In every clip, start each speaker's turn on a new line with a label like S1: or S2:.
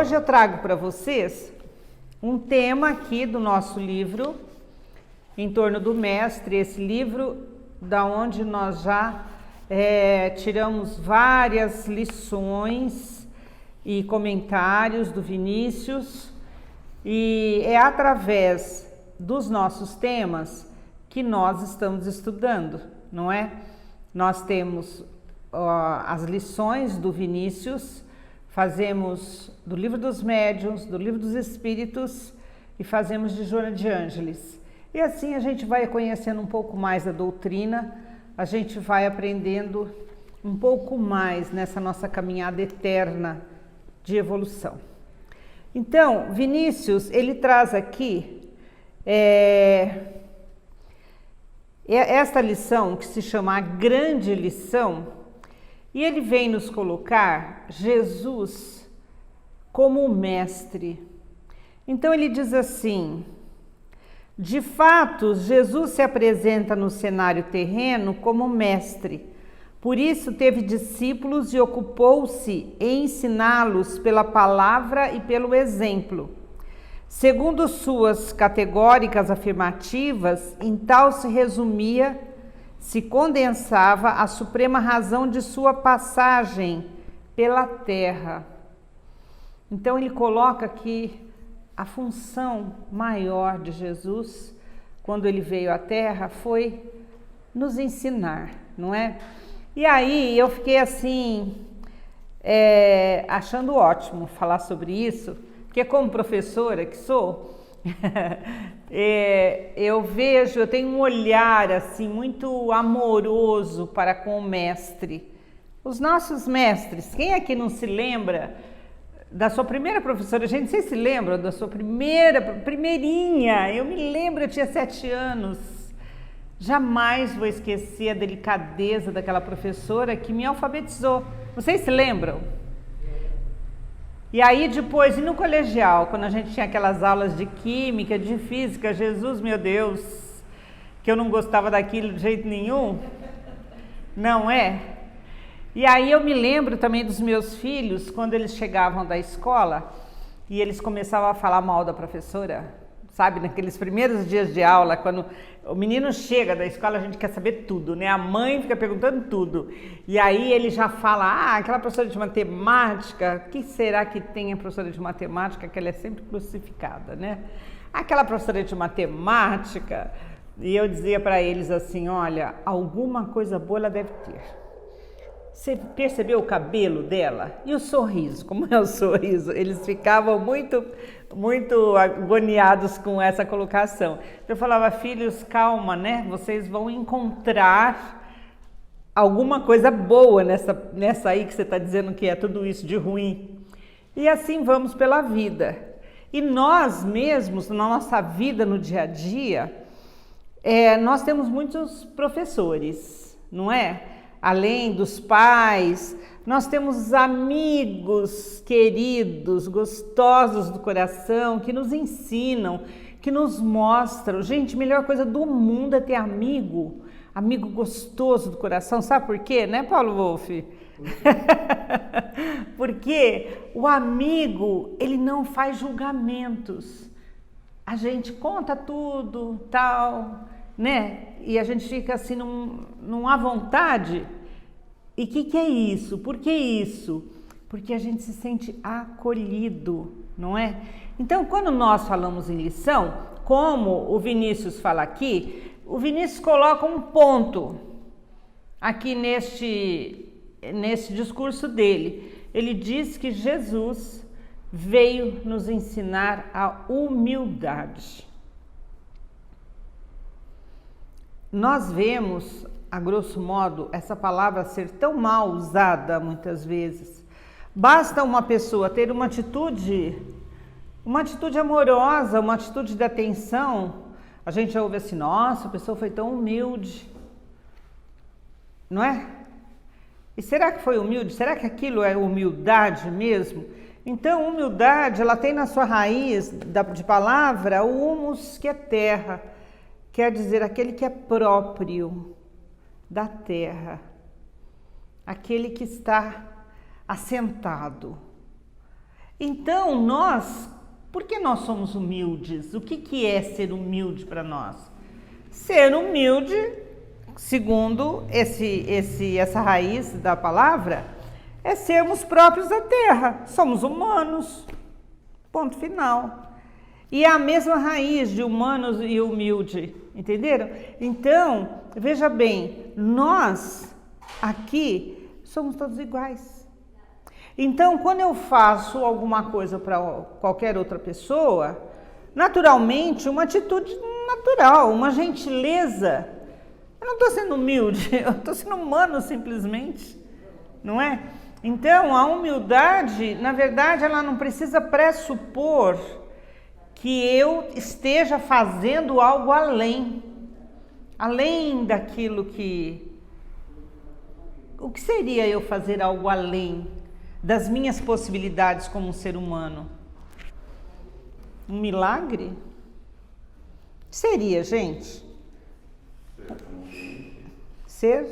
S1: hoje eu trago para vocês um tema aqui do nosso livro, Em Torno do Mestre, esse livro da onde nós já tiramos várias lições e comentários do Vinícius, e é através dos nossos temas que nós estamos estudando, não é? Nós temos as lições do Vinícius, fazemos do Livro dos Médiuns, do Livro dos Espíritos e fazemos de Joana de Ângeles. E assim a gente vai conhecendo um pouco mais da doutrina, a gente vai aprendendo um pouco mais nessa nossa caminhada eterna de evolução. Então, Vinícius, ele traz aqui esta lição que se chama a grande lição, e ele vem nos colocar Jesus como o mestre. Então ele diz assim: de fato, Jesus se apresenta no cenário terreno como mestre. Por isso teve discípulos e ocupou-se em ensiná-los pela palavra e pelo exemplo. Segundo suas categóricas afirmativas, em tal se resumia, se condensava a suprema razão de sua passagem pela terra. Então ele coloca aqui a função maior de Jesus, quando ele veio à terra, foi nos ensinar, não é? E aí eu fiquei assim, achando ótimo falar sobre isso, porque como professora que sou, eu tenho um olhar assim muito amoroso para com o mestre. Os nossos mestres, quem aqui não se lembra da sua primeira professora? Gente, vocês se lembram da sua primeirinha? Eu me lembro, eu tinha 7 anos. Jamais vou esquecer a delicadeza daquela professora que me alfabetizou. Vocês se lembram? E aí depois, e no colegial, quando a gente tinha aquelas aulas de química, de física, Jesus, meu Deus, que eu não gostava daquilo de jeito nenhum, não é? E aí eu me lembro também dos meus filhos, quando eles chegavam da escola e eles começavam a falar mal da professora, sabe, naqueles primeiros dias de aula, quando o menino chega da escola, a gente quer saber tudo, né? A mãe fica perguntando tudo. E aí ele já fala, aquela professora de matemática, o que será que tem a professora de matemática, que ela é sempre crucificada, né? Aquela professora de matemática, e eu dizia para eles assim, olha, alguma coisa boa ela deve ter. Você percebeu o cabelo dela? E o sorriso? Como é o sorriso? Eles ficavam muito agoniados com essa colocação. Eu falava, filhos, calma, né? Vocês vão encontrar alguma coisa boa nessa aí que você está dizendo que é tudo isso de ruim. E assim vamos pela vida. E nós mesmos, na nossa vida, no dia a dia, nós temos muitos professores, não é? Além dos pais, nós temos amigos queridos, gostosos do coração, que nos ensinam, que nos mostram. Gente, a melhor coisa do mundo é ter amigo gostoso do coração. Sabe por quê, né, Paulo Wolff? Porque o amigo, ele não faz julgamentos. A gente conta tudo, tal, né? E a gente fica assim numa vontade. E o que é isso? Por que isso? Porque a gente se sente acolhido, não é? Então, quando nós falamos em lição, como o Vinícius fala aqui, o Vinícius coloca um ponto aqui nesse discurso dele. Ele diz que Jesus veio nos ensinar a humildade. Nós vemos, a grosso modo, essa palavra ser tão mal usada muitas vezes. Basta uma pessoa ter uma atitude amorosa, uma atitude de atenção, a gente já ouve assim, nossa, a pessoa foi tão humilde, não é? E será que foi humilde? Será que aquilo é humildade mesmo? Então, humildade, ela tem na sua raiz de palavra o humus, que é terra, quer dizer aquele que é próprio da terra, aquele que está assentado. Então, por que nós somos humildes? O que é ser humilde para nós? Ser humilde, segundo essa raiz da palavra, é sermos próprios da terra. Somos humanos. Ponto final. E é a mesma raiz de humanos e humilde, entenderam? Então, veja bem, nós aqui somos todos iguais. Então, quando eu faço alguma coisa para qualquer outra pessoa, naturalmente, uma atitude natural, uma gentileza, eu não estou sendo humilde, eu estou sendo humano simplesmente, não é? Então, a humildade, na verdade, ela não precisa pressupor que eu esteja fazendo algo além daquilo que... O que seria eu fazer algo além das minhas possibilidades como um ser humano? Um milagre? Seria, gente? Ser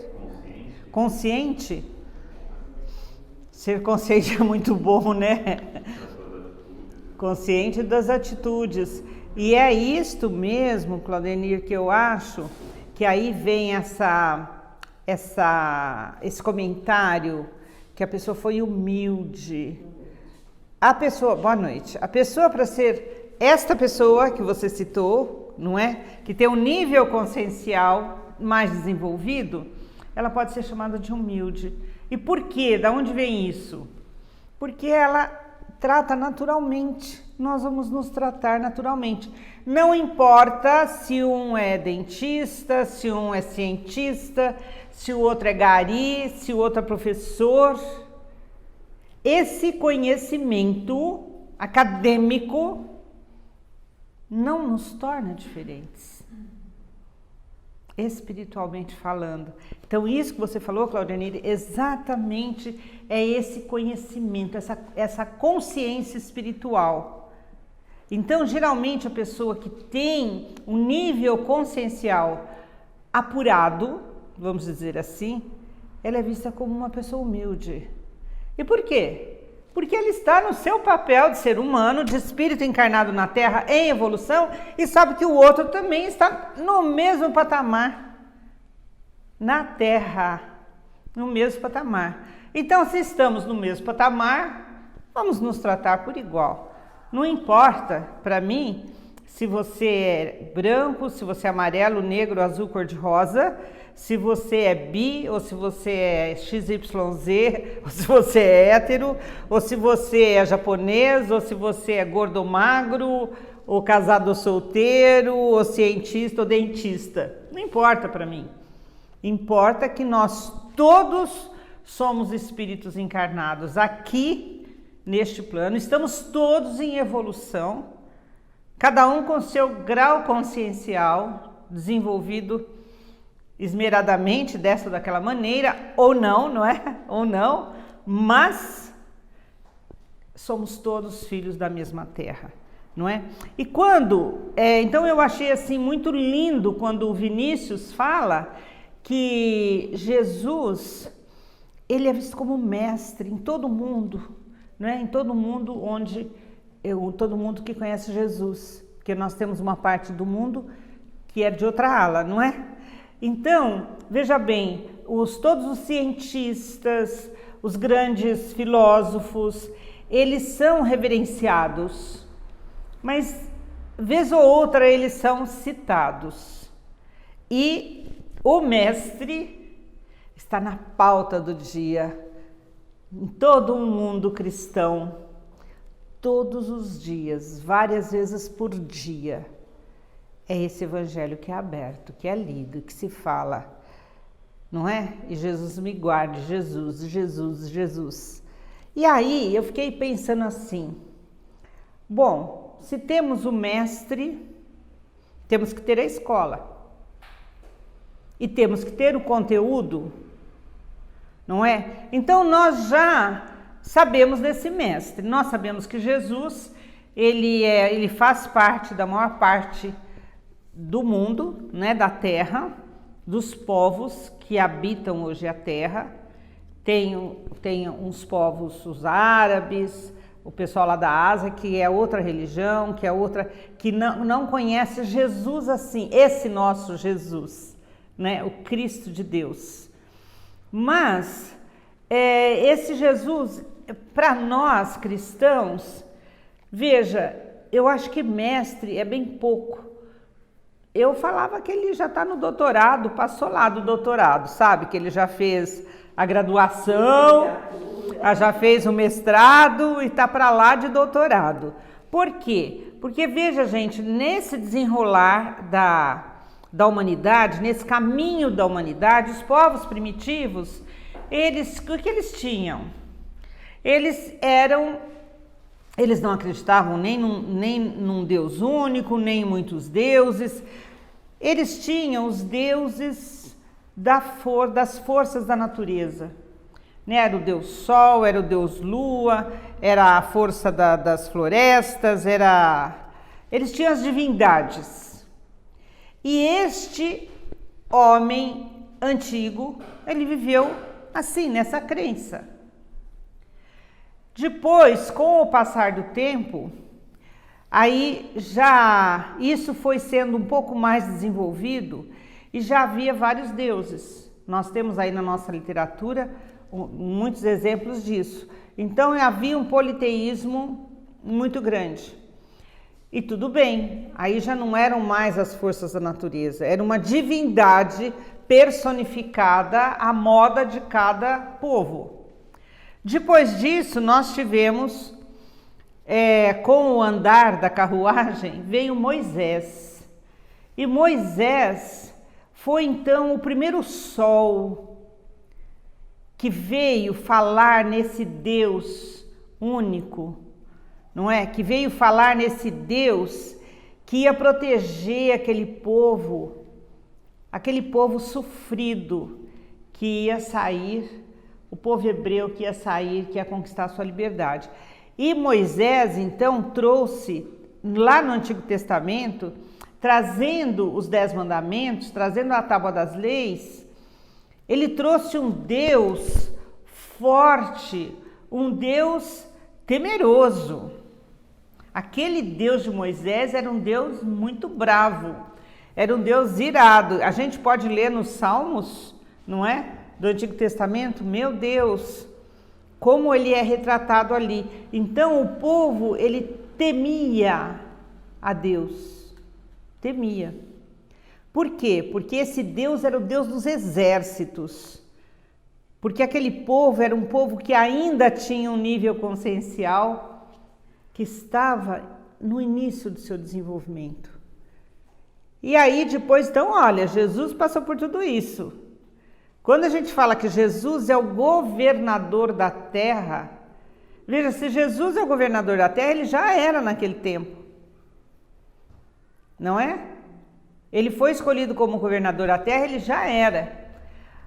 S1: consciente? Ser consciente é muito bom, né? Consciente das atitudes. E é isto mesmo, Claudenir, que eu acho que aí vem esse comentário que a pessoa foi humilde. A pessoa, boa noite, a pessoa para ser esta pessoa que você citou, não é? Que tem um nível consciencial mais desenvolvido, ela pode ser chamada de humilde. E por quê? Da onde vem isso? Porque ela trata naturalmente, nós vamos nos tratar naturalmente. Não importa se um é dentista, se um é cientista, se o outro é gari, se o outro é professor. Esse conhecimento acadêmico não nos torna diferentes, espiritualmente falando. Então, isso que você falou, Claudenir, exatamente é esse conhecimento, essa consciência espiritual. Então, geralmente, a pessoa que tem um nível consciencial apurado, vamos dizer assim, ela é vista como uma pessoa humilde. E por quê? Porque ele está no seu papel de ser humano, de espírito encarnado na Terra em evolução, e sabe que o outro também está no mesmo patamar, na Terra, no mesmo patamar. Então, se estamos no mesmo patamar, vamos nos tratar por igual. Não importa, para mim, se você é branco, se você é amarelo, negro, azul, cor-de-rosa, se você é bi, ou se você é XYZ, ou se você é hétero, ou se você é japonês, ou se você é gordo ou magro, ou casado ou solteiro, ou cientista ou dentista. Não importa para mim. Importa que nós todos somos espíritos encarnados aqui neste plano, estamos todos em evolução, cada um com seu grau consciencial desenvolvido esmeradamente dessa ou daquela maneira, ou não, não é? Ou não, mas somos todos filhos da mesma terra, não é? E então eu achei assim muito lindo quando o Vinícius fala que Jesus, ele é visto como mestre em todo mundo, não é? Em todo mundo todo mundo que conhece Jesus, porque nós temos uma parte do mundo que é de outra ala, não é? Então, veja bem, todos os cientistas, os grandes filósofos, eles são reverenciados, mas vez ou outra eles são citados. E o mestre está na pauta do dia, em todo o mundo cristão, todos os dias, várias vezes por dia. É esse evangelho que é aberto, que é lido, que se fala, não é? E Jesus me guarde, Jesus, Jesus, Jesus. E aí eu fiquei pensando assim, bom, se temos o mestre, temos que ter a escola. E temos que ter o conteúdo, não é? Então nós já sabemos desse mestre, nós sabemos que Jesus, ele faz parte da maior parte do mundo, né, da terra, dos povos que habitam hoje a terra. Tem uns povos, os árabes, o pessoal lá da Ásia, que é outra religião, que é outra, que não conhece Jesus assim, esse nosso Jesus, né? O Cristo de Deus. Mas esse Jesus, para nós cristãos, veja, eu acho que mestre é bem pouco. Eu falava que ele já está no doutorado, passou lá do doutorado, sabe? Que ele já fez a graduação, já fez o mestrado e está para lá de doutorado. Por quê? Porque, veja, gente, nesse desenrolar da humanidade, nesse caminho da humanidade, os povos primitivos, o que eles tinham? Eles não acreditavam nem num Deus único, nem em muitos deuses. Eles tinham os deuses das forças da natureza. Né? Era o Deus Sol, era o Deus Lua, era a força das florestas, eles tinham as divindades. E este homem antigo, ele viveu assim, nessa crença. Depois, com o passar do tempo, aí já isso foi sendo um pouco mais desenvolvido e já havia vários deuses. Nós temos aí na nossa literatura muitos exemplos disso. Então havia um politeísmo muito grande. E tudo bem, aí já não eram mais as forças da natureza, era uma divindade personificada à moda de cada povo. Depois disso, nós tivemos, com o andar da carruagem, veio Moisés. E Moisés foi então o primeiro sol que veio falar nesse Deus único, não é? Que veio falar nesse Deus que ia proteger aquele povo sofrido que ia sair, o povo hebreu que ia sair, que ia conquistar a sua liberdade. E Moisés, então, trouxe, lá no Antigo Testamento, trazendo os 10 mandamentos, trazendo a tábua das leis, ele trouxe um Deus forte, um Deus temeroso. Aquele Deus de Moisés era um Deus muito bravo, era um Deus irado. A gente pode ler nos Salmos, não é? Do Antigo Testamento, meu Deus, como ele é retratado ali. Então o povo, ele temia a Deus, temia. Por quê? Porque esse Deus era o Deus dos exércitos, porque aquele povo era um povo que ainda tinha um nível consciencial, que estava no início do seu desenvolvimento. E aí depois, então, olha, Jesus passou por tudo isso. Quando a gente fala que Jesus é o governador da terra, veja, se Jesus é o governador da terra, ele já era naquele tempo, não é? Ele foi escolhido como governador da terra, ele já era.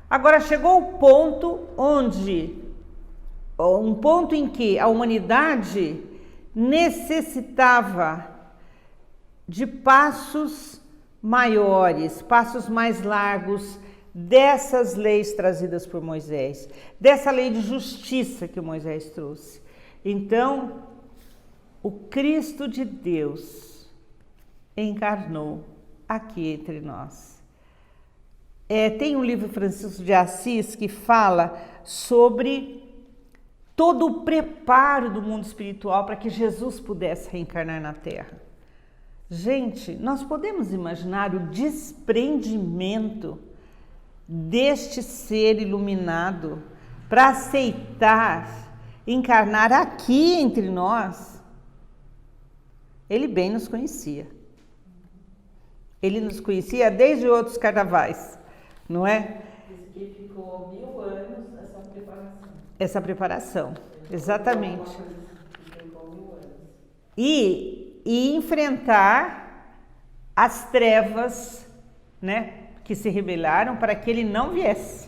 S1: Agora chegou o ponto um ponto em que a humanidade necessitava de passos maiores, passos mais largos, dessas leis trazidas por Moisés, dessa lei de justiça que Moisés trouxe. Então, o Cristo de Deus encarnou aqui entre nós. Tem um livro Francisco de Assis que fala sobre todo o preparo do mundo espiritual para que Jesus pudesse reencarnar na Terra. Gente, nós podemos imaginar o desprendimento deste ser iluminado para aceitar encarnar aqui entre nós. Ele bem nos conhecia. Ele nos conhecia desde outros carnavais, não é?
S2: Diz que ficou 1000 anos
S1: Essa preparação, exatamente. E enfrentar as trevas, né? Que se rebelaram para que ele não viesse.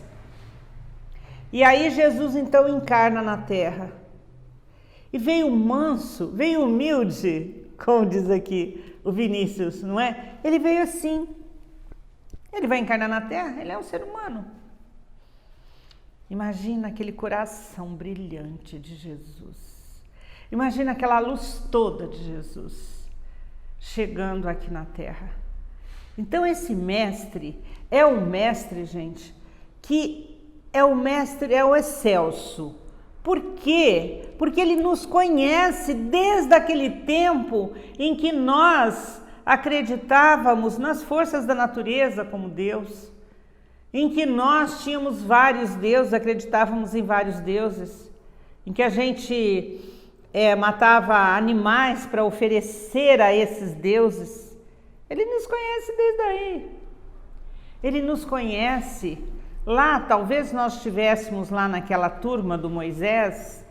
S1: E aí Jesus então encarna na terra. E veio manso, veio humilde, como diz aqui o Vinícius, não é? Ele veio assim. Ele vai encarnar na terra, ele é um ser humano. Imagina aquele coração brilhante de Jesus. Imagina aquela luz toda de Jesus chegando aqui na Terra. Então esse mestre é um mestre, gente, que é o mestre, é o excelso. Por quê? Porque ele nos conhece desde aquele tempo em que nós acreditávamos nas forças da natureza como Deus, em que nós tínhamos vários deuses, acreditávamos em vários deuses, em que a gente matava animais para oferecer a esses deuses. Ele nos conhece desde aí. Ele nos conhece. Lá, talvez nós estivéssemos lá naquela turma do Moisés,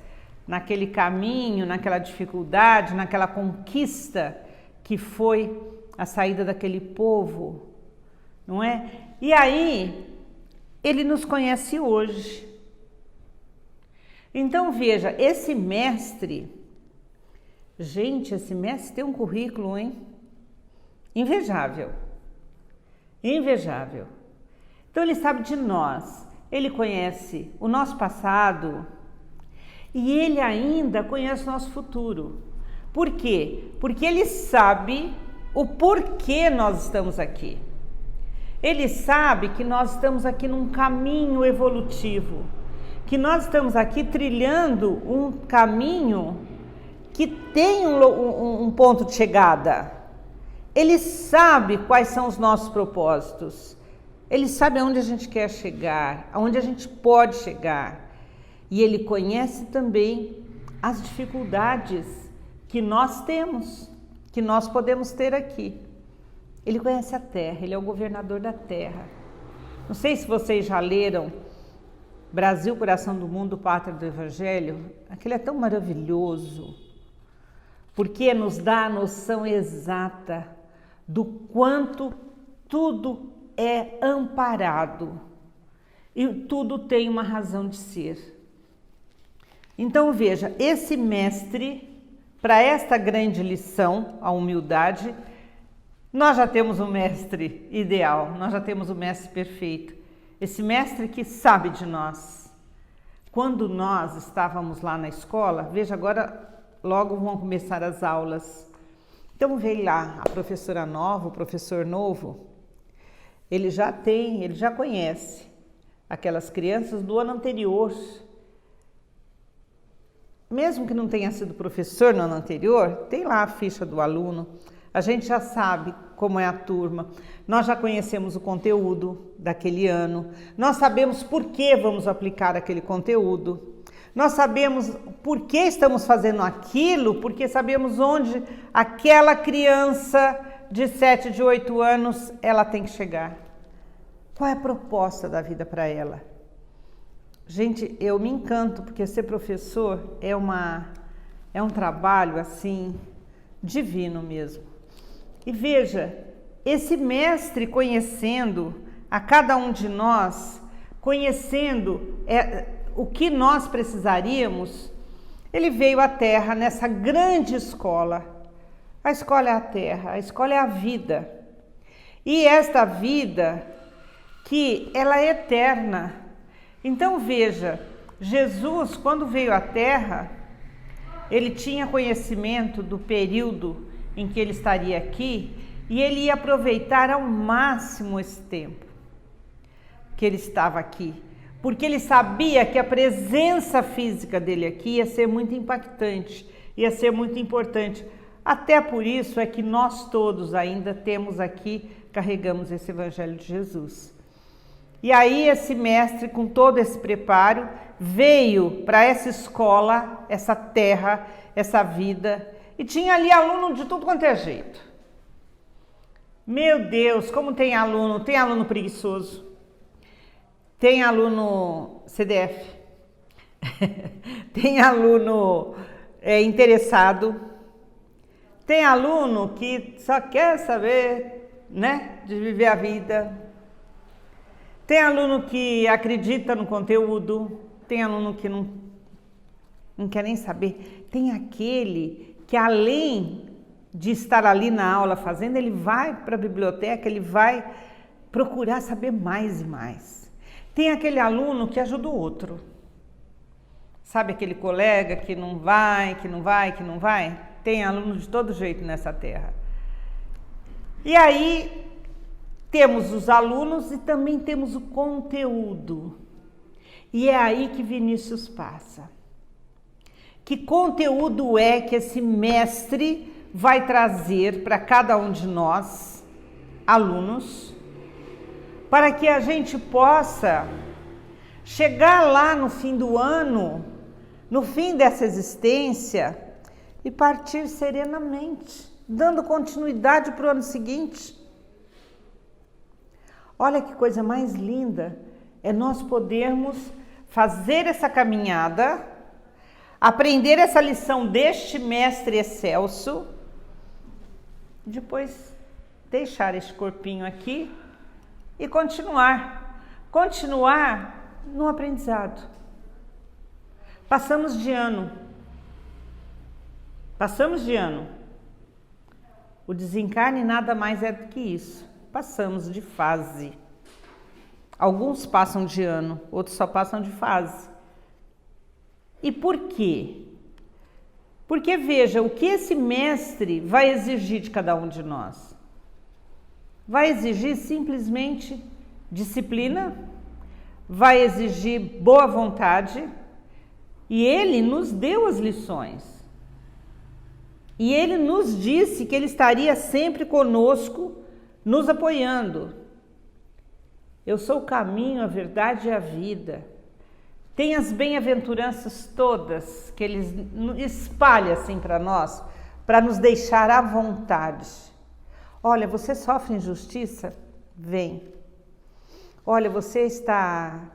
S1: naquele caminho, naquela dificuldade, naquela conquista que foi a saída daquele povo, não é? E aí, ele nos conhece hoje. Então veja, esse mestre, gente, esse mestre tem um currículo, hein? Invejável. Invejável. Então ele sabe de nós, ele conhece o nosso passado e ele ainda conhece o nosso futuro. Por quê? Porque ele sabe o porquê nós estamos aqui. Ele sabe que nós estamos aqui num caminho evolutivo, que nós estamos aqui trilhando um caminho que tem um ponto de chegada. Ele sabe quais são os nossos propósitos. Ele sabe aonde a gente quer chegar, aonde a gente pode chegar. E ele conhece também as dificuldades que nós temos, que nós podemos ter aqui. Ele conhece a terra, ele é o governador da terra. Não sei se vocês já leram Brasil, Coração do Mundo, Pátria do Evangelho. Aquele é tão maravilhoso, porque nos dá a noção exata do quanto tudo é amparado e tudo tem uma razão de ser. Então veja, esse mestre, para esta grande lição, a humildade, nós já temos um mestre ideal, nós já temos o mestre perfeito, esse mestre que sabe de nós. Quando nós estávamos lá na escola, veja, agora logo vão começar as aulas, então veio lá a professora nova, o professor novo. Ele já conhece aquelas crianças do ano anterior. Mesmo que não tenha sido professor no ano anterior, tem lá a ficha do aluno. A gente já sabe como é a turma. Nós já conhecemos o conteúdo daquele ano. Nós sabemos por que vamos aplicar aquele conteúdo. Nós sabemos por que estamos fazendo aquilo, porque sabemos onde aquela criança de 7, de 8 anos, ela tem que chegar. Qual é a proposta da vida para ela? Gente, eu me encanto, porque ser professor é um trabalho, assim, divino mesmo. E veja, esse mestre conhecendo a cada um de nós, conhecendo o que nós precisaríamos, ele veio à Terra nessa grande escola. A escola é a Terra, a escola é a vida. E esta vida, que ela é eterna. Então veja, Jesus, quando veio à Terra, ele tinha conhecimento do período em que ele estaria aqui e ele ia aproveitar ao máximo esse tempo que ele estava aqui, porque ele sabia que a presença física dele aqui ia ser muito impactante, ia ser muito importante. Até por isso é que nós todos ainda temos aqui, carregamos esse Evangelho de Jesus. E aí esse mestre, com todo esse preparo, veio para essa escola, essa terra, essa vida, e tinha ali aluno de tudo quanto é jeito. Meu Deus, como tem aluno preguiçoso, tem aluno CDF, tem aluno interessado, tem aluno que só quer saber, né, de viver a vida. Tem aluno que acredita no conteúdo, tem aluno que não quer nem saber. Tem aquele que, além de estar ali na aula fazendo, ele vai para a biblioteca, ele vai procurar saber mais e mais. Tem aquele aluno que ajuda o outro. Sabe aquele colega que não vai, que não vai, que não vai? Tem aluno de todo jeito nessa terra. E aí temos os alunos e também temos o conteúdo. E é aí que Vinícius passa. Que conteúdo é que esse mestre vai trazer para cada um de nós, alunos, para que a gente possa chegar lá no fim do ano, no fim dessa existência, e partir serenamente, dando continuidade para o ano seguinte. Olha que coisa mais linda é nós podermos fazer essa caminhada, aprender essa lição deste mestre excelso, depois deixar este corpinho aqui e continuar no aprendizado. Passamos de ano. O desencarne nada mais é do que isso. Passamos de fase. Alguns passam de ano, outros só passam de fase. E por quê? Porque veja, o que esse mestre vai exigir de cada um de nós? Vai exigir simplesmente disciplina, vai exigir boa vontade, e ele nos deu as lições. E ele nos disse que ele estaria sempre conosco, nos apoiando. Eu sou o caminho, a verdade e a vida. Tem as bem-aventuranças todas que ele espalha assim para nós, para nos deixar à vontade. Olha, você sofre injustiça? Vem. Olha, você está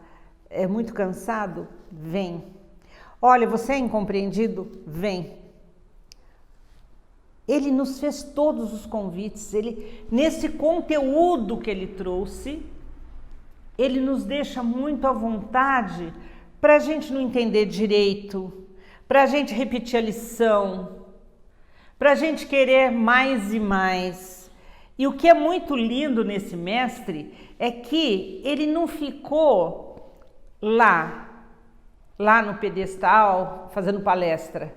S1: muito cansado? Vem. Olha, você é incompreendido? Vem. Ele nos fez todos os convites, nesse conteúdo que ele trouxe, ele nos deixa muito à vontade para a gente não entender direito, para a gente repetir a lição, para a gente querer mais e mais. E o que é muito lindo nesse mestre é que ele não ficou lá no pedestal fazendo palestra.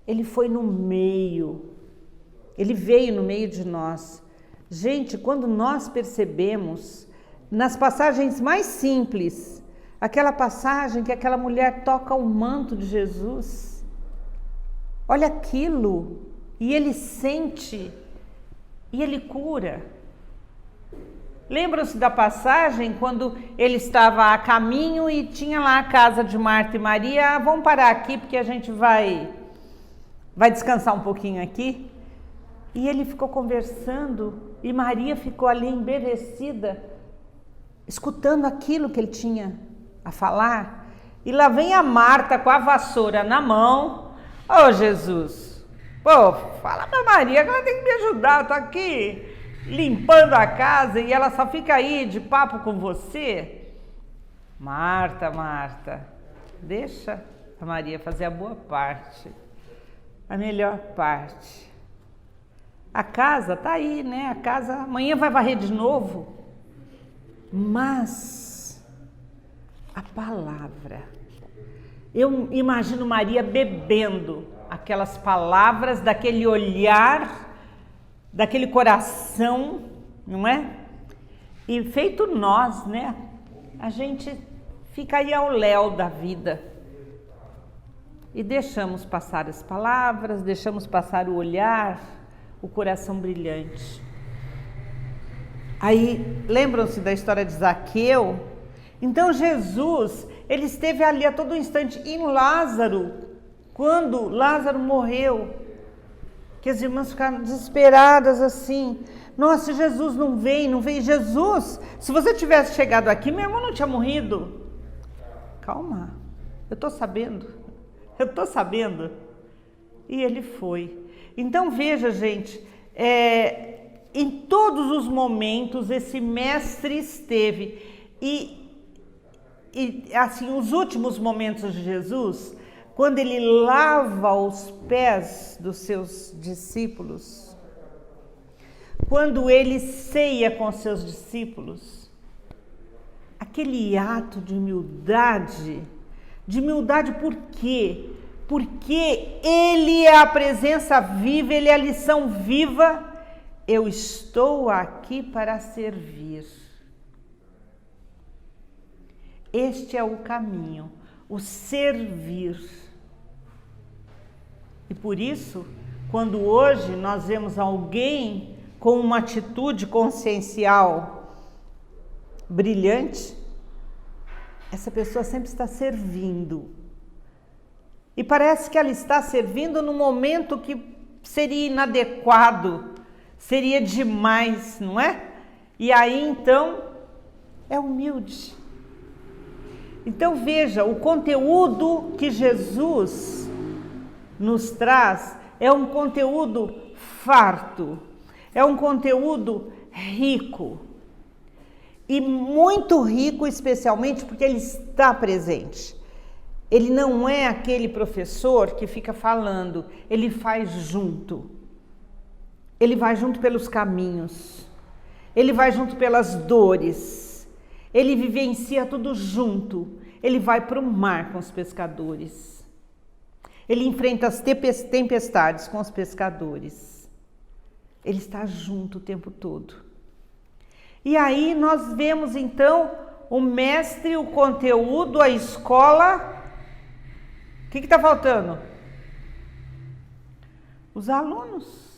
S1: Ele foi no meio. Ele veio no meio de nós. Gente, quando nós percebemos, nas passagens mais simples, aquela passagem que aquela mulher toca o manto de Jesus, olha aquilo, e ele sente, e ele cura. Lembram-se da passagem quando ele estava a caminho e tinha lá a casa de Marta e Maria? Ah, vamos parar aqui porque a gente vai descansar um pouquinho aqui. E ele ficou conversando e Maria ficou ali embevecida, escutando aquilo que ele tinha a falar. E lá vem a Marta com a vassoura na mão. Ô Jesus, fala pra Maria que ela tem que me ajudar, eu tô aqui limpando a casa e ela só fica aí de papo com você. Marta, deixa a Maria fazer a boa parte, a melhor parte. A casa tá aí, né? A casa amanhã vai varrer de novo. Mas a palavra, eu imagino Maria bebendo aquelas palavras, daquele olhar, daquele coração, não é? E feito nós, né? A gente fica aí ao léu da vida. E deixamos passar as palavras, deixamos passar o olhar, o coração brilhante. Aí, lembram-se da história de Zaqueu? Então Jesus, ele esteve ali a todo instante em Lázaro, quando Lázaro morreu, que as irmãs ficaram desesperadas assim. Nossa, Jesus não vem. Jesus, se você tivesse chegado aqui, meu irmão não tinha morrido. Calma, eu tô sabendo. E ele foi. Então veja, gente, em todos os momentos esse mestre esteve e assim, os últimos momentos de Jesus, quando ele lava os pés dos seus discípulos, quando ele ceia com seus discípulos, aquele ato de humildade De humildade por quê? Porque Ele é a presença viva, Ele é a lição viva. Eu estou aqui para servir. Este é o caminho, o servir. E por isso, quando hoje nós vemos alguém com uma atitude consciencial brilhante, essa pessoa sempre está servindo. E parece que ela está servindo no momento que seria inadequado, seria demais, não é? E aí então é humilde. Então veja, o conteúdo que Jesus nos traz é um conteúdo farto, é um conteúdo rico. E muito rico, especialmente porque ele está presente. Ele não é aquele professor que fica falando, ele faz junto. Ele vai junto pelos caminhos, ele vai junto pelas dores, ele vivencia tudo junto. Ele vai para o mar com os pescadores. Ele enfrenta as tempestades com os pescadores. Ele está junto o tempo todo. E aí nós vemos então o mestre, o conteúdo, a escola. O que está faltando? Os alunos.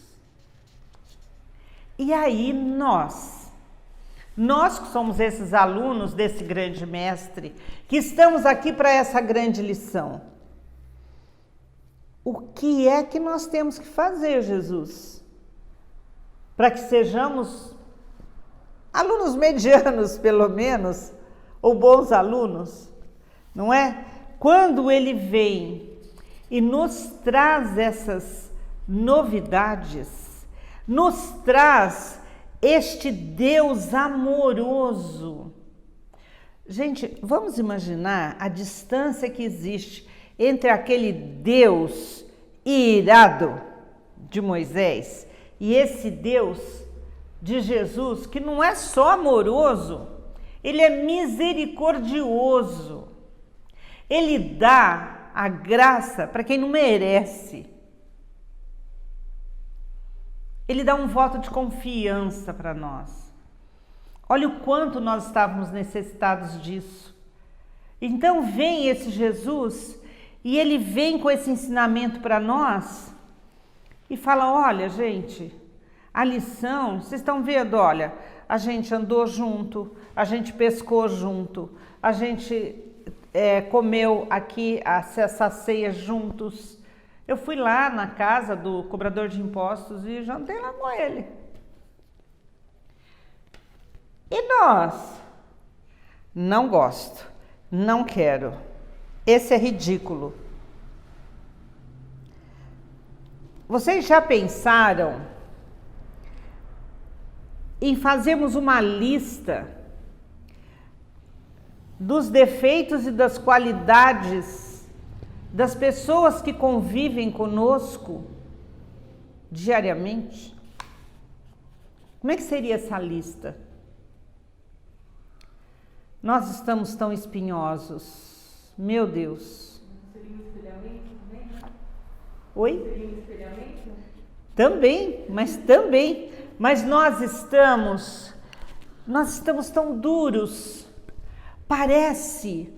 S1: E aí nós que somos esses alunos desse grande mestre, que estamos aqui para essa grande lição. O que é que nós temos que fazer, Jesus? Para que sejamos alunos medianos, pelo menos, ou bons alunos, não é? Quando ele vem e nos traz essas novidades, nos traz este Deus amoroso. Gente, vamos imaginar a distância que existe entre aquele Deus irado de Moisés e esse Deus de Jesus, que não é só amoroso, ele é misericordioso. Ele dá a graça para quem não merece. Ele dá um voto de confiança para nós. Olha o quanto nós estávamos necessitados disso. Então vem esse Jesus e ele vem com esse ensinamento para nós e fala, olha gente, a lição, vocês estão vendo, olha, a gente andou junto, a gente pescou junto, a gente comeu aqui essa ceia juntos. Eu fui lá na casa do cobrador de impostos e jantei lá com ele. E nós? Não gosto, não quero. Esse é ridículo. Vocês já pensaram em fazermos uma lista dos defeitos e das qualidades das pessoas que convivem conosco diariamente? Como é que seria essa lista? Nós estamos tão espinhosos, meu Deus.
S2: Seria um espelhamento também?
S1: Oi?
S2: Seria um espelhamento?
S1: Também, mas nós estamos tão duros. Parece,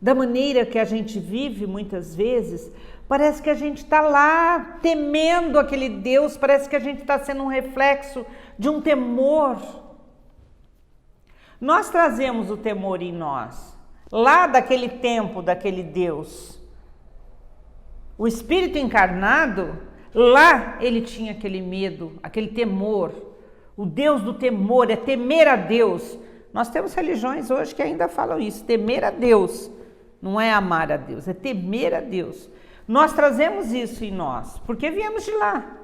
S1: da maneira que a gente vive muitas vezes, parece que a gente está lá temendo aquele Deus, parece que a gente está sendo um reflexo de um temor. Nós trazemos o temor em nós, lá daquele tempo, daquele Deus. O Espírito encarnado, lá ele tinha aquele medo, aquele temor. O Deus do temor é temer a Deus. Nós temos religiões hoje que ainda falam isso, temer a Deus. Não é amar a Deus, é temer a Deus. Nós trazemos isso em nós, porque viemos de lá.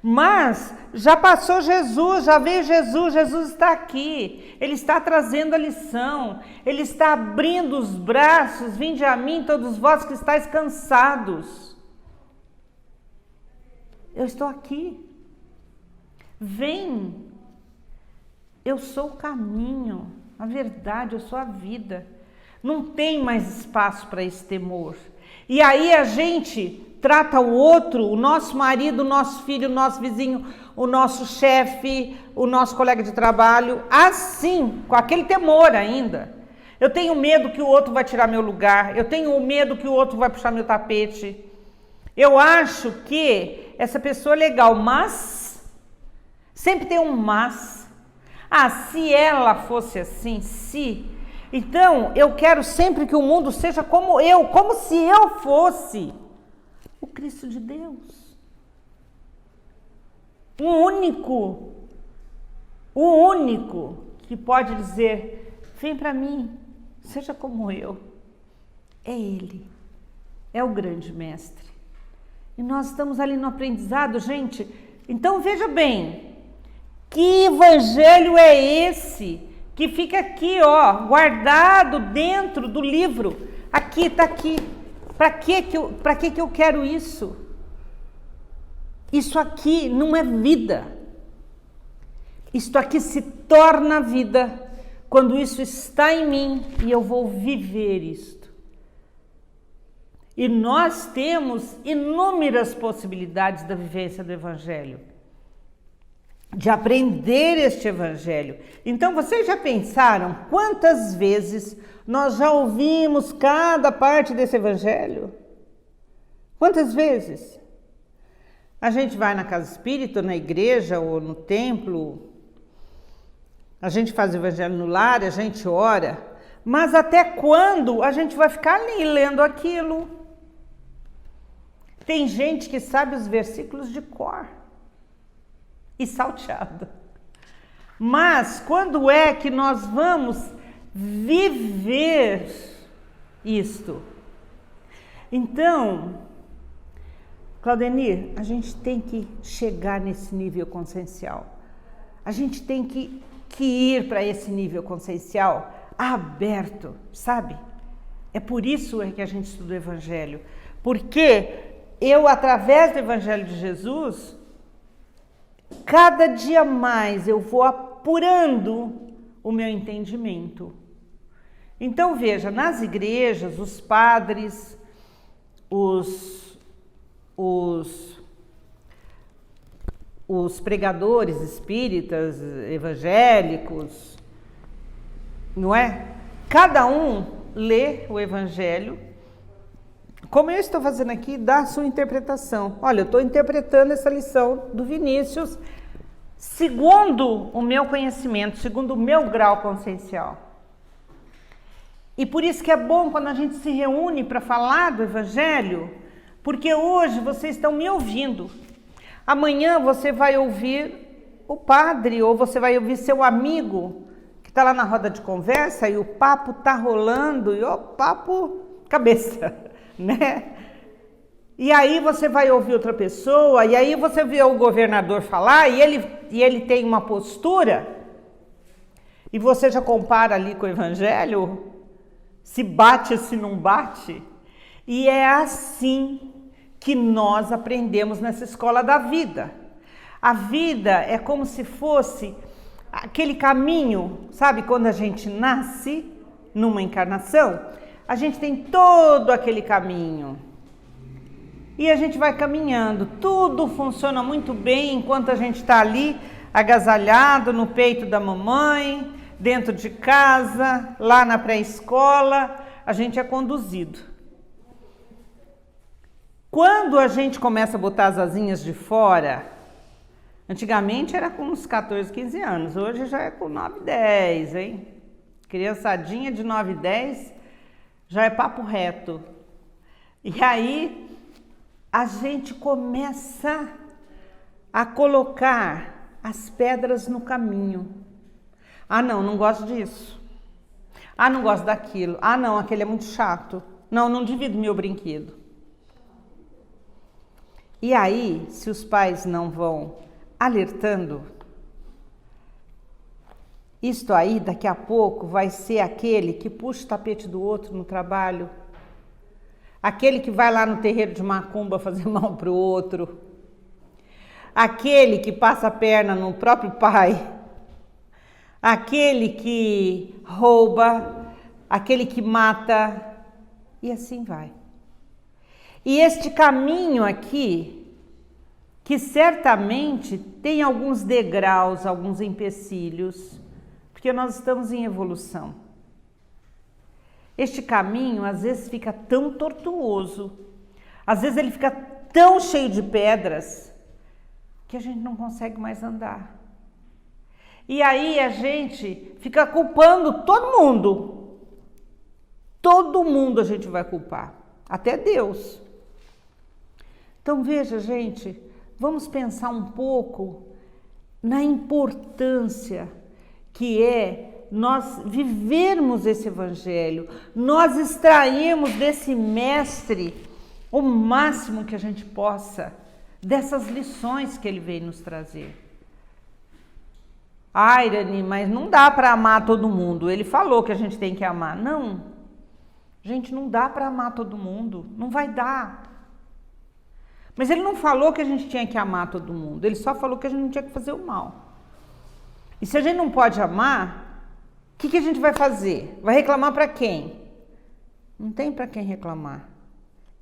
S1: Mas já passou Jesus, já veio Jesus, Jesus está aqui. Ele está trazendo a lição, ele está abrindo os braços. Vinde a mim, todos vós que estáis cansados. Eu estou aqui. Vem. Eu sou o caminho, a verdade, eu sou a vida. Não tem mais espaço para esse temor. E aí a gente trata o outro, o nosso marido, o nosso filho, o nosso vizinho, o nosso chefe, o nosso colega de trabalho, assim, com aquele temor ainda. Eu tenho medo que o outro vai tirar meu lugar, eu tenho medo que o outro vai puxar meu tapete. Eu acho que essa pessoa é legal, mas, sempre tem um mas. Ah, se ela fosse assim, se... Então, eu quero sempre que o mundo seja como eu, como se eu fosse o Cristo de Deus. O único que pode dizer, vem para mim, seja como eu. É Ele, é o grande mestre. E nós estamos ali no aprendizado, gente. Então, veja bem, que evangelho é esse que fica aqui, ó, guardado dentro do livro? Aqui, está aqui. Para que eu quero isso? Isso aqui não é vida. Isto aqui se torna vida quando isso está em mim e eu vou viver isto. E nós temos inúmeras possibilidades da vivência do Evangelho, de aprender este Evangelho. Então, vocês já pensaram quantas vezes nós já ouvimos cada parte desse Evangelho? Quantas vezes? A gente vai na casa espírita, na igreja ou no templo, a gente faz o Evangelho no lar, a gente ora, mas até quando a gente vai ficar ali lendo aquilo? Tem gente que sabe os versículos de cor e salteado. Mas quando é que nós vamos viver isto? Então, Claudenir, a gente tem que chegar nesse nível consciencial. A gente tem que ir para esse nível consciencial aberto, sabe? É por isso que a gente estuda o Evangelho. Porque eu, através do Evangelho de Jesus, cada dia mais eu vou apurando o meu entendimento. Então veja, nas igrejas, os padres, os pregadores espíritas, evangélicos, não é? Cada um lê o Evangelho, como eu estou fazendo aqui, dá a sua interpretação. Olha, eu estou interpretando essa lição do Vinícius segundo o meu conhecimento, segundo o meu grau consciencial. E por isso que é bom quando a gente se reúne para falar do Evangelho, porque hoje vocês estão me ouvindo. Amanhã você vai ouvir o padre, ou você vai ouvir seu amigo, que está lá na roda de conversa, e o papo está rolando, e o papo cabeça, né? E aí você vai ouvir outra pessoa, e aí você vê o governador falar, e ele tem uma postura, e você já compara ali com o Evangelho, se bate, se não bate. E é assim que nós aprendemos nessa escola da vida. A vida é como se fosse aquele caminho, sabe? Quando a gente nasce numa encarnação, a gente tem todo aquele caminho. E a gente vai caminhando, tudo funciona muito bem enquanto a gente está ali agasalhado no peito da mamãe, dentro de casa, lá na pré-escola, a gente é conduzido. Quando a gente começa a botar as asinhas de fora, antigamente era com uns 14, 15 anos, hoje já é com 9, 10, hein? Criançadinha de 9, 10 já é papo reto. E aí a gente começa a colocar as pedras no caminho. Ah, não gosto disso. Ah, não gosto daquilo. Ah, não, aquele é muito chato. Não divido meu brinquedo. E aí, se os pais não vão alertando, isto aí daqui a pouco vai ser aquele que puxa o tapete do outro no trabalho, aquele que vai lá no terreiro de macumba fazer mal para o outro, aquele que passa a perna no próprio pai, aquele que rouba, aquele que mata, e assim vai. E este caminho aqui, que certamente tem alguns degraus, alguns empecilhos, porque nós estamos em evolução. Este caminho às vezes fica tão tortuoso, às vezes ele fica tão cheio de pedras, que a gente não consegue mais andar. E aí a gente fica culpando todo mundo. Todo mundo a gente vai culpar, até Deus. Então veja, gente, vamos pensar um pouco na importância que é nós vivermos esse evangelho, nós extrairmos desse mestre o máximo que a gente possa dessas lições que ele veio nos trazer. Ah, Irani, mas não dá para amar todo mundo. Ele falou que a gente tem que amar. Não, gente, não dá para amar todo mundo, não vai dar. Mas ele não falou que a gente tinha que amar todo mundo, ele só falou que a gente não tinha que fazer o mal. E se a gente não pode amar, o que a gente vai fazer? Vai reclamar para quem? Não tem para quem reclamar.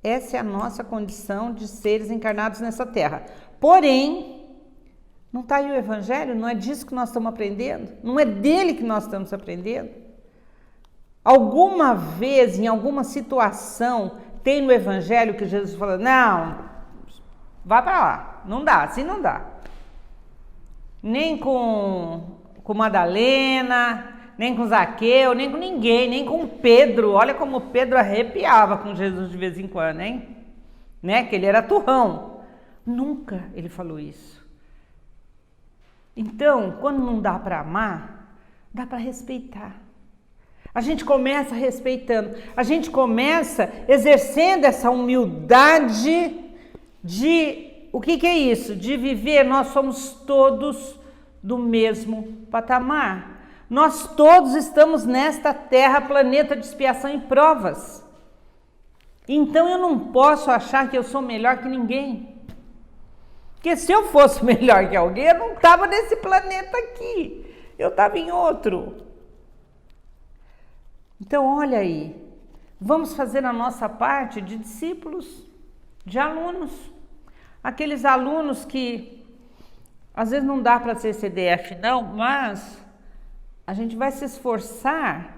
S1: Essa é a nossa condição de seres encarnados nessa terra. Porém, não está aí o evangelho? Não é disso que nós estamos aprendendo? Não é dele que nós estamos aprendendo? Alguma vez, em alguma situação, tem no evangelho que Jesus falou, não, vai para lá, não dá, assim não dá. Nem com Madalena, nem com Zaqueu, nem com ninguém, nem com Pedro. Olha como Pedro arrepiava com Jesus de vez em quando, hein? Né? Que ele era turrão. Nunca ele falou isso. Então, quando não dá para amar, dá para respeitar. A gente começa respeitando, a gente começa exercendo essa humildade de, o que é isso? De viver, nós somos todos do mesmo patamar. Nós todos estamos nesta terra, planeta de expiação e provas. Então eu não posso achar que eu sou melhor que ninguém. Porque se eu fosse melhor que alguém, eu não estava nesse planeta aqui. Eu estava em outro. Então olha aí, vamos fazer a nossa parte de discípulos, de alunos. Aqueles alunos que às vezes não dá para ser CDF não, mas a gente vai se esforçar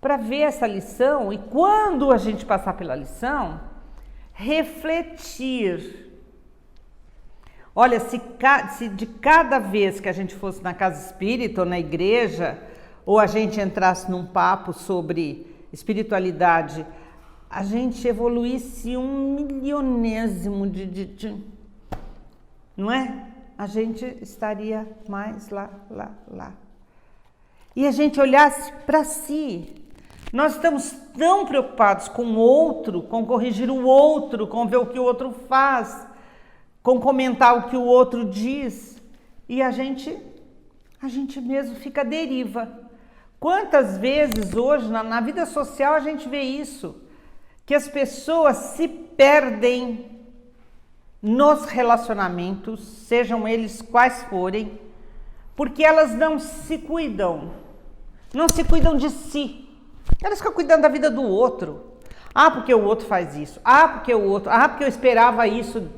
S1: para ver essa lição e quando a gente passar pela lição, refletir. Olha, se de cada vez que a gente fosse na casa espírita ou na igreja, ou a gente entrasse num papo sobre espiritualidade, a gente evoluísse 1.000.000º não é? A gente estaria mais lá. E a gente olhasse para si. Nós estamos tão preocupados com o outro, com corrigir o outro, com ver o que o outro faz, com comentar o que o outro diz, e a gente mesmo fica à deriva. Quantas vezes hoje na vida social a gente vê isso, que as pessoas se perdem nos relacionamentos, sejam eles quais forem, porque elas não se cuidam de si. Elas ficam cuidando da vida do outro. Ah, porque o outro faz isso. Porque eu esperava isso.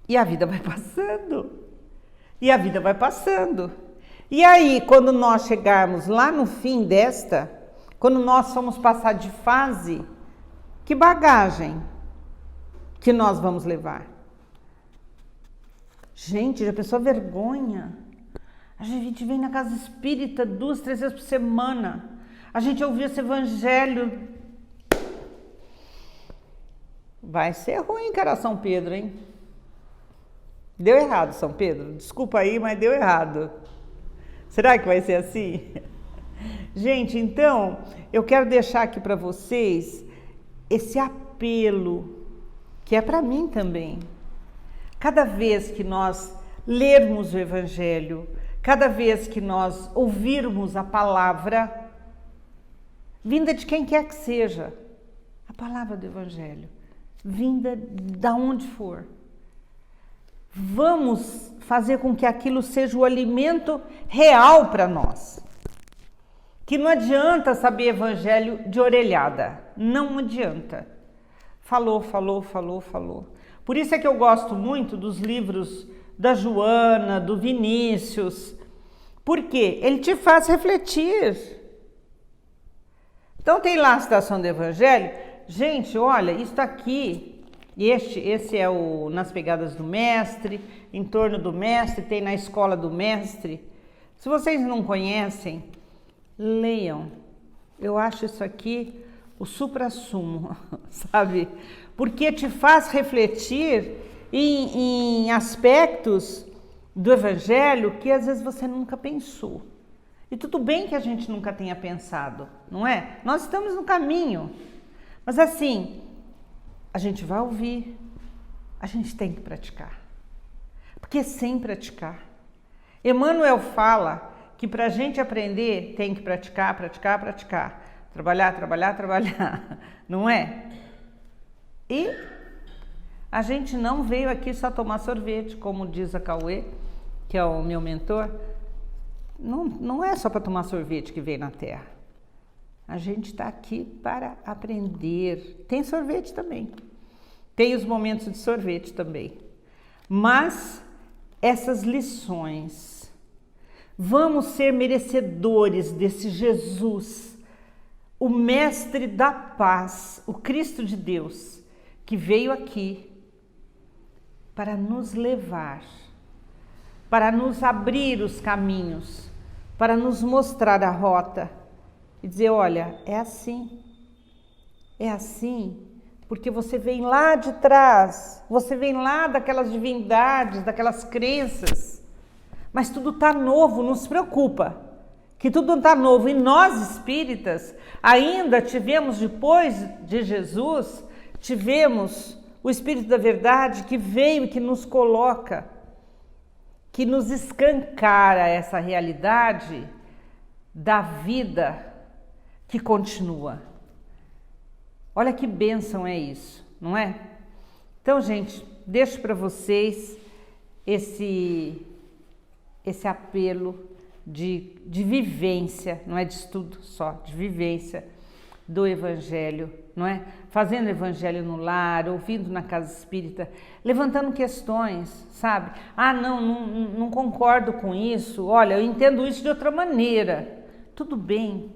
S1: E a vida vai passando. E aí, quando nós chegarmos lá no fim quando nós formos passar de fase, que bagagem que nós vamos levar? Gente, já pensou a vergonha? A gente vem na casa espírita 2, 3 vezes por semana. A gente ouviu esse evangelho. Vai ser ruim, cara, São Pedro, hein? Deu errado, São Pedro. Desculpa aí, mas deu errado. Será que vai ser assim? Gente, então, eu quero deixar aqui para vocês esse apelo, que é para mim também. Cada vez que nós lermos o Evangelho, cada vez que nós ouvirmos a palavra, vinda de quem quer que seja, a palavra do Evangelho, vinda da onde for, Vamos fazer com que aquilo seja o alimento real para nós. Que não adianta saber evangelho de orelhada. Não adianta. Falou. Por isso é que eu gosto muito dos livros da Joana, do Vinícius. Porque ele te faz refletir. Então tem lá a citação do evangelho. Gente, olha, isso aqui... Esse é o Nas Pegadas do Mestre, Em Torno do Mestre, tem na Escola do Mestre. Se vocês não conhecem, leiam. Eu acho isso aqui o suprassumo, sabe? Porque te faz refletir em aspectos do Evangelho que às vezes você nunca pensou. E tudo bem que a gente nunca tenha pensado, não é? Nós estamos no caminho. Mas assim... A gente vai ouvir, a gente tem que praticar, porque sem praticar. Emmanuel fala que para a gente aprender tem que praticar, trabalhar, não é? E a gente não veio aqui só tomar sorvete, como diz a Cauê, que é o meu mentor, não é só para tomar sorvete que veio na Terra. A gente está aqui para aprender. Tem sorvete também. Tem os momentos de sorvete também. Mas essas lições, vamos ser merecedores desse Jesus, o Mestre da Paz, o Cristo de Deus, que veio aqui para nos levar, para nos abrir os caminhos, para nos mostrar a rota. E dizer, olha, é assim, porque você vem lá de trás, você vem lá daquelas divindades, daquelas crenças, mas tudo está novo, não se preocupa, que tudo está novo. E nós espíritas ainda tivemos, depois de Jesus, tivemos o Espírito da Verdade que veio e que nos coloca, que nos escancara essa realidade da vida que continua. Olha que bênção é isso, não é? Então, gente, deixo para vocês esse apelo de vivência, não é de estudo só, de vivência do Evangelho, não é? Fazendo Evangelho no lar, ouvindo na casa espírita, levantando questões, sabe? Ah, não concordo com isso, olha, eu entendo isso de outra maneira. Tudo bem,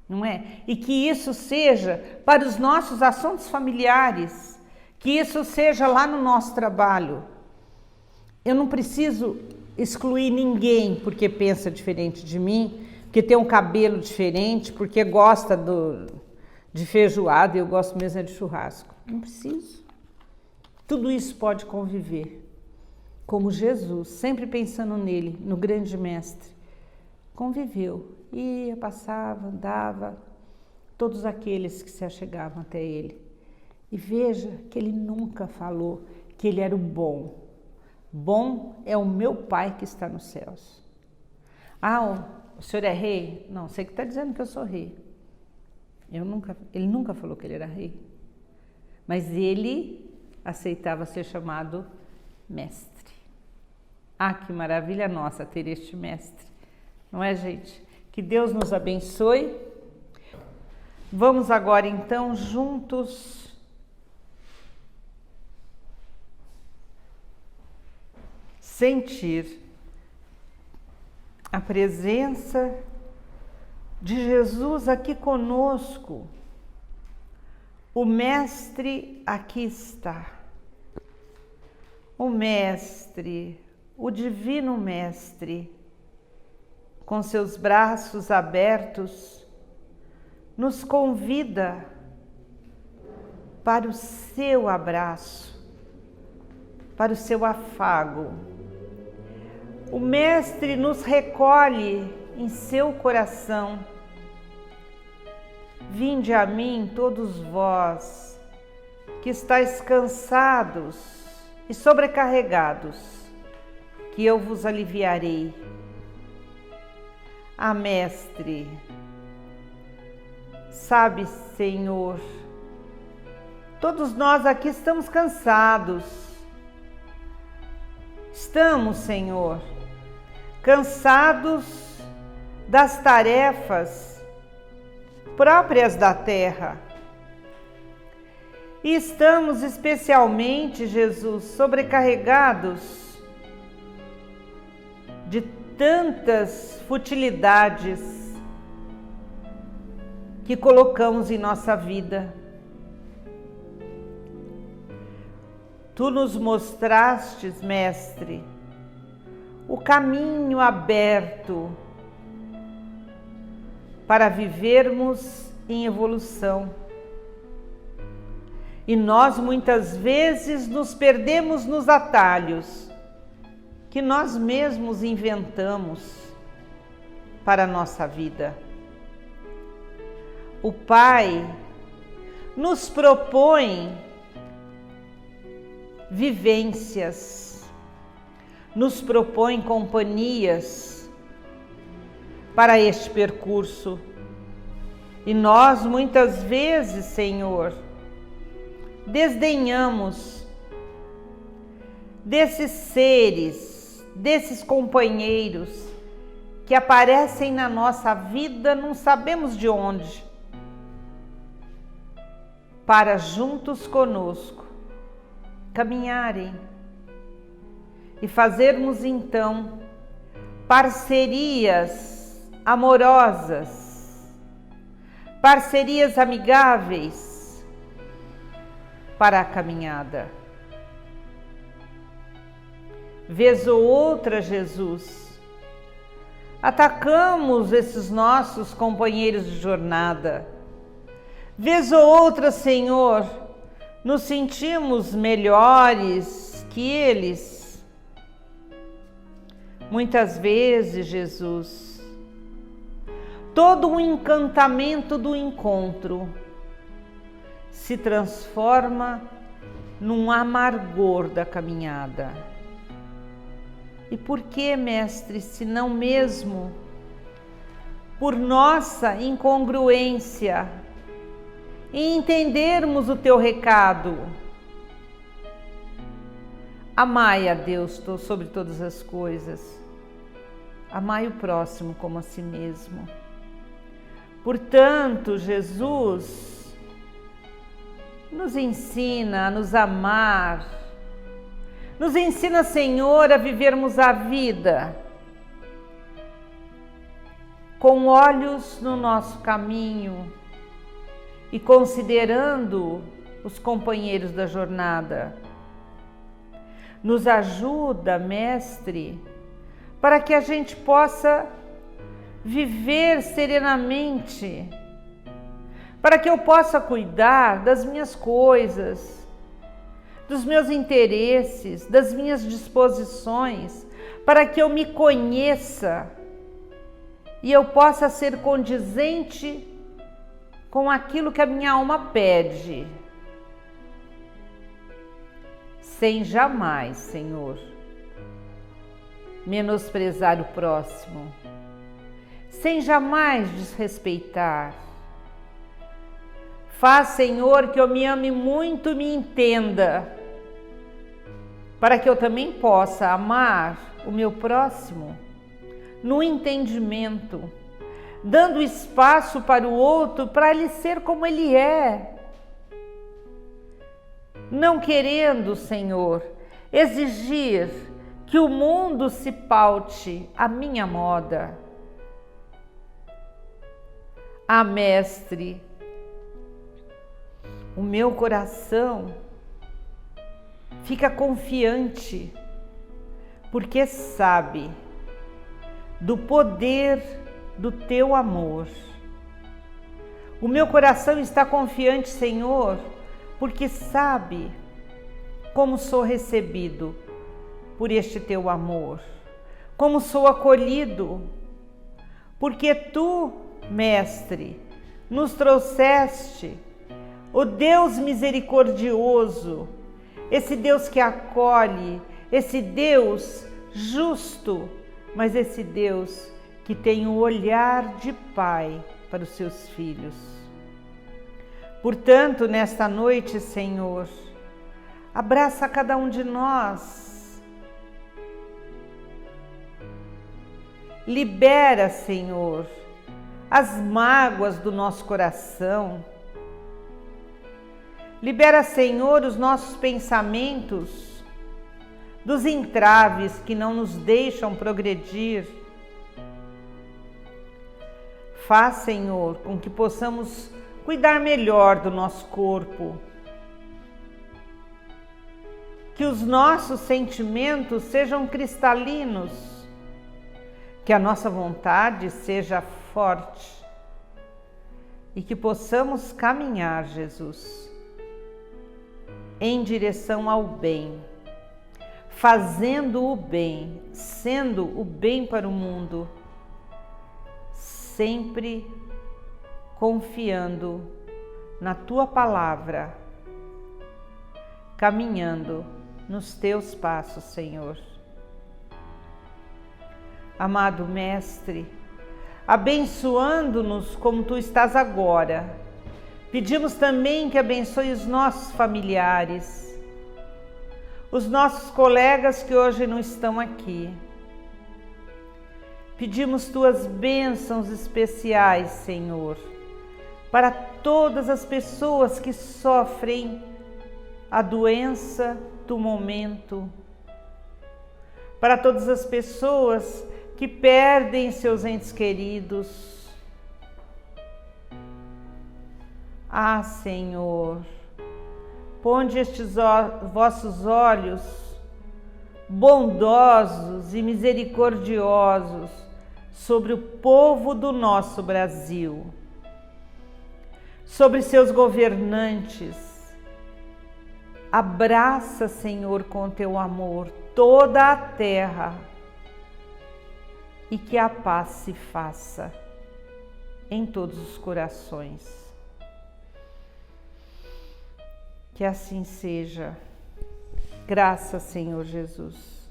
S1: não é? E que isso seja para os nossos assuntos familiares, que isso seja lá no nosso trabalho. Eu não preciso excluir ninguém porque pensa diferente de mim, porque tem um cabelo diferente, porque gosta de feijoada e eu gosto mesmo de churrasco. Não preciso. Tudo isso pode conviver. Como Jesus, sempre pensando nele, no grande mestre, conviveu. Ia, passava, andava, todos aqueles que se achegavam até ele. E veja que ele nunca falou que ele era o bom. Bom é o meu Pai que está nos céus. Ah, o senhor é rei? Não, você que está dizendo que eu sou rei. Ele nunca falou que ele era rei. Mas ele aceitava ser chamado mestre. Ah, que maravilha nossa ter este mestre. Não é, gente? Que Deus nos abençoe. Vamos agora, então, juntos sentir a presença de Jesus aqui conosco. O Mestre aqui está. O Mestre, o Divino Mestre, com seus braços abertos, nos convida para o seu abraço, para o seu afago. O Mestre nos recolhe em seu coração. Vinde a mim, todos vós, que estáis cansados e sobrecarregados, que eu vos aliviarei. Ah, Mestre, sabe, Senhor, todos nós aqui estamos cansados, Estamos, Senhor, cansados das tarefas próprias da terra. E estamos especialmente, Jesus, sobrecarregados de tantas futilidades que colocamos em nossa vida. Tu nos mostrastes, Mestre, o caminho aberto para vivermos em evolução. E nós muitas vezes nos perdemos nos atalhos que nós mesmos inventamos para a nossa vida. O Pai nos propõe vivências, nos propõe companhias para este percurso. E nós muitas vezes, Senhor, desdenhamos desses seres, desses companheiros que aparecem na nossa vida, não sabemos de onde, para juntos conosco caminharem e fazermos então parcerias amorosas, parcerias amigáveis para a caminhada. Vez ou outra, Jesus, atacamos esses nossos companheiros de jornada. Vez ou outra, Senhor, nos sentimos melhores que eles. Muitas vezes, Jesus, todo o encantamento do encontro se transforma num amargor da caminhada. E por que, Mestre, se não mesmo por nossa incongruência em entendermos o teu recado? Amai a Deus sobre todas as coisas, amai o próximo como a si mesmo. Portanto, Jesus nos ensina a nos amar, nos ensina, Senhor, a vivermos a vida com olhos no nosso caminho e considerando os companheiros da jornada. Nos ajuda, Mestre, para que a gente possa viver serenamente, para que eu possa cuidar das minhas coisas, dos meus interesses, das minhas disposições, para que eu me conheça e eu possa ser condizente com aquilo que a minha alma pede, sem jamais, Senhor, menosprezar o próximo, sem jamais desrespeitar. Faz, Senhor, que eu me ame muito e me entenda, para que eu também possa amar o meu próximo no entendimento, dando espaço para o outro, para ele ser como ele é. Não querendo, Senhor, exigir que o mundo se paute à minha moda. Ah, Mestre, o meu coração fica confiante, porque sabe do poder do teu amor. O meu coração está confiante, Senhor, porque sabe como sou recebido por este teu amor, como sou acolhido, porque tu, Mestre, nos trouxeste o Deus misericordioso, esse Deus que acolhe, esse Deus justo, mas esse Deus que tem o olhar de pai para os seus filhos. Portanto, nesta noite, Senhor, abraça cada um de nós Libera, Senhor, as mágoas do nosso coração. Libera, Senhor, os nossos pensamentos dos entraves que não nos deixam progredir. Faz, Senhor, com que possamos cuidar melhor do nosso corpo. Que os nossos sentimentos sejam cristalinos. Que a nossa vontade seja forte. E que possamos caminhar, Jesus, em direção ao bem, fazendo o bem, sendo o bem para o mundo, sempre confiando na Tua palavra, caminhando nos Teus passos, Senhor. Amado Mestre, abençoando-nos como Tu estás agora, pedimos também que abençoe os nossos familiares, os nossos colegas que hoje não estão aqui. Pedimos Tuas bênçãos especiais, Senhor, para todas as pessoas que sofrem a doença do momento, para todas as pessoas que perdem seus entes queridos. Ah, Senhor, ponde estes vossos olhos bondosos e misericordiosos sobre o povo do nosso Brasil, sobre seus governantes. Abraça, Senhor, com Teu amor toda a terra e que a paz se faça em todos os corações. Que assim seja. Graças, Senhor Jesus.